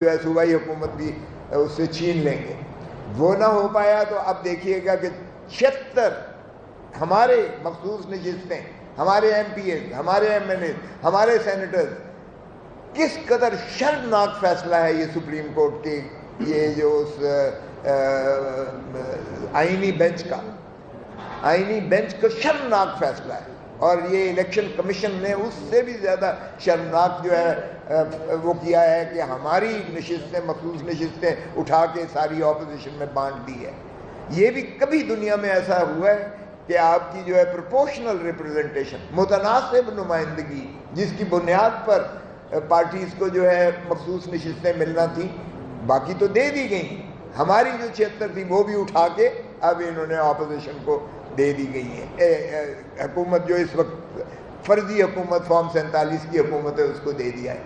جو ہے صوبائی حکومت بھی اس سے چھین لیں گے. وہ نہ ہو پایا تو اب دیکھیے گا کہ 76 ہمارے مخصوص نشستیں، ہمارے ایم پی ایز، ہمارے ایم ایل ایز، ہمارے سینیٹرز، کس قدر شرمناک فیصلہ ہے یہ سپریم کورٹ کے، یہ جو اس آئینی بینچ کا شرمناک فیصلہ ہے. اور یہ الیکشن کمیشن نے اس سے بھی زیادہ شرمناک جو ہے وہ کیا ہے کہ ہماری نشستیں، مخصوص نشستیں اٹھا کے ساری اپوزیشن میں بانٹ دی ہے. یہ بھی کبھی دنیا میں ایسا ہوا ہے کہ آپ کی جو ہے پروپورشنل ریپرزنٹیشن، متناسب نمائندگی، جس کی بنیاد پر پارٹیز کو جو ہے مخصوص نشستیں ملنا تھی، باقی تو دے دی گئیں، ہماری جو 76 تھی وہ بھی اٹھا کے اب انہوں نے اپوزیشن کو دے دی گئی ہے. حکومت جو اس وقت فرضی حکومت فارم 47 کی حکومت ہے اس کو دے دیا ہے.